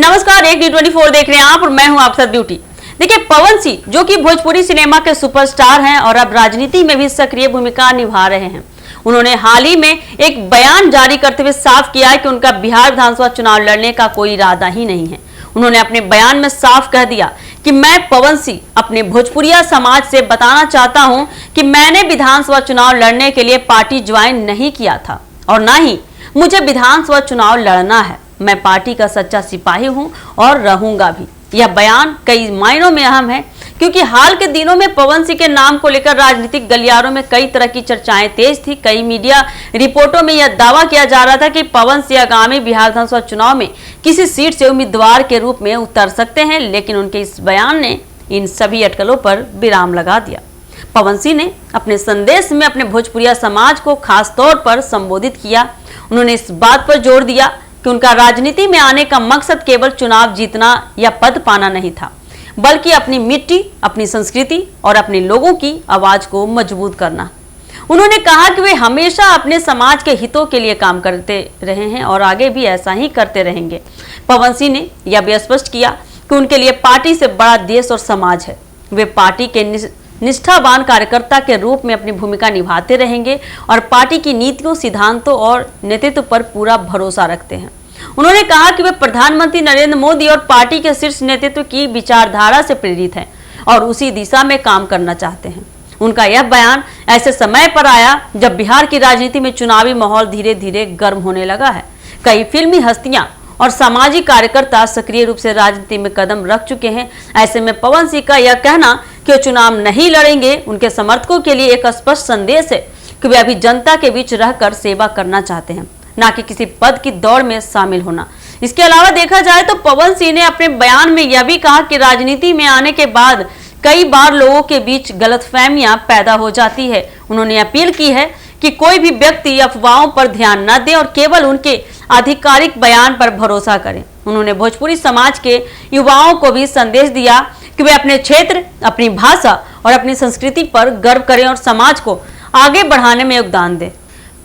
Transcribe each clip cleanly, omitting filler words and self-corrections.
नमस्कार, एक D24 देख रहे हैं आप और मैं हूं आप साथ ब्यूटी। देखिए, पवन सिंह जो कि भोजपुरी सिनेमा के सुपरस्टार हैं और अब राजनीति में भी सक्रिय भूमिका निभा रहे हैं। उन्होंने हाल ही में एक बयान जारी करते हुए साफ किया है कि उनका बिहार विधानसभा चुनाव लड़ने का कोई इरादा ही नहीं है। उन्होंने अपने बयान में साफ कह दिया कि मैं पवन सिंह अपने भोजपुरिया समाज से बताना चाहता हूं कि मैंने विधानसभा चुनाव लड़ने के लिए पार्टी ज्वाइन नहीं किया था और ना ही मुझे विधानसभा चुनाव लड़ना है। मैं पार्टी का सच्चा सिपाही हूं और रहूंगा भी। यह बयान कई मायनों में अहम है क्योंकि हाल के दिनों में पवन सिंह के नाम को लेकर राजनीतिक गलियारों में कई तरह की चर्चाएं तेज थी। कई मीडिया रिपोर्टों में यह दावा किया जा रहा था कि पवन सिंह आगामी बिहार विधानसभा चुनाव में किसी सीट से उम्मीदवार के रूप में उतर सकते हैं, लेकिन उनके इस बयान ने इन सभी अटकलों पर विराम लगा दिया। पवन सिंह ने अपने संदेश में अपने भोजपुरिया समाज को खास तौर पर संबोधित किया। उन्होंने इस बात पर जोर दिया कि उनका राजनीति में आने का मकसद केवल चुनाव जीतना या पद पाना नहीं था, बल्कि अपनी मिट्टी, अपनी संस्कृति और अपने लोगों की आवाज को मजबूत करना। उन्होंने कहा कि वे हमेशा अपने समाज के हितों के लिए काम करते रहे हैं और आगे भी ऐसा ही करते रहेंगे। पवन सिंह ने यह भी स्पष्ट किया कि उनके लिए पार्टी से बड़ा देश और समाज है। वे पार्टी के निष्ठावान कार्यकर्ता के रूप में अपनी भूमिका निभाते रहेंगे और पार्टी की नीतियों, सिद्धांतों और नेतृत्व पर पूरा भरोसा रखते हैं। उन्होंने कहा कि वे प्रधानमंत्री नरेंद्र मोदी और पार्टी के शीर्ष नेतृत्व की विचारधारा से प्रेरित हैं और उसी दिशा में काम करना चाहते हैं। उनका यह बयान ऐसे समय पर आया जब बिहार की राजनीति में चुनावी माहौल धीरे धीरे गर्म होने लगा है। कई फिल्मी हस्तियां और सामाजिक कार्यकर्ता सक्रिय रूप से राजनीति में कदम रख चुके हैं। ऐसे में पवन सिंह का यह कहना कि वो चुनाव नहीं लड़ेंगे उनके समर्थकों के लिए एक स्पष्ट संदेश है कि वे अभी जनता के बीच रहकर सेवा करना चाहते हैं, ना कि किसी पद की दौड़ में शामिल होना। इसके अलावा देखा जाए तो पवन सिंह ने अपने बयान में यह भी कहा कि राजनीति में आने के बाद कई बार लोगों के बीच गलतफहमियां पैदा हो जाती है। उन्होंने अपील की है कि कोई भी व्यक्ति अफवाहों पर ध्यान न दे और केवल उनके आधिकारिक बयान पर भरोसा करें। उन्होंने भोजपुरी समाज के युवाओं को भी संदेश दिया कि वे अपने क्षेत्र, अपनी भाषा और अपनी संस्कृति पर गर्व करें और समाज को आगे बढ़ाने में योगदान दें।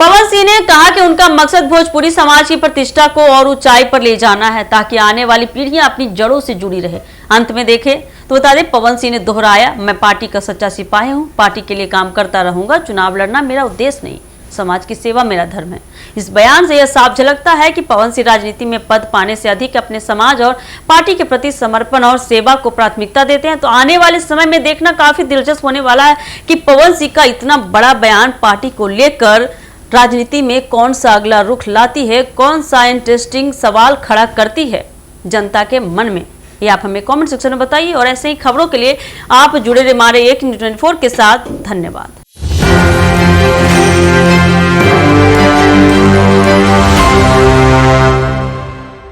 पवन सिंह ने कहा कि उनका मकसद भोजपुरी समाज की प्रतिष्ठा को और ऊंचाई पर ले जाना है ताकि आने वाली पीढ़ियां अपनी जड़ों से जुड़ी रहे। अंत में देखें तो बता दें, पवन सिंह ने दोहराया, मैं पार्टी का सच्चा सिपाही हूं, पार्टी के लिए काम करता रहूंगा। चुनाव लड़ना मेरा उद्देश्य नहीं, समाज की सेवा मेरा धर्म है। इस बयान से यह साफ झलकता है कि पवन सिंह राजनीति में पद पाने से अधिक अपने समाज और पार्टी के प्रति समर्पण और सेवा को प्राथमिकता देते हैं। तो आने वाले समय में देखना काफी दिलचस्प होने वाला है कि पवन सिंह का इतना बड़ा बयान पार्टी को लेकर राजनीति में कौन सा अगला रुख लाती है, कौन सा इंटरेस्टिंग सवाल खड़ा करती है जनता के मन में। ये आप हमें कमेंट सेक्शन में बताइए और ऐसे ही खबरों के लिए आप जुड़े रहिए हमारे एक D24 के साथ। धन्यवाद।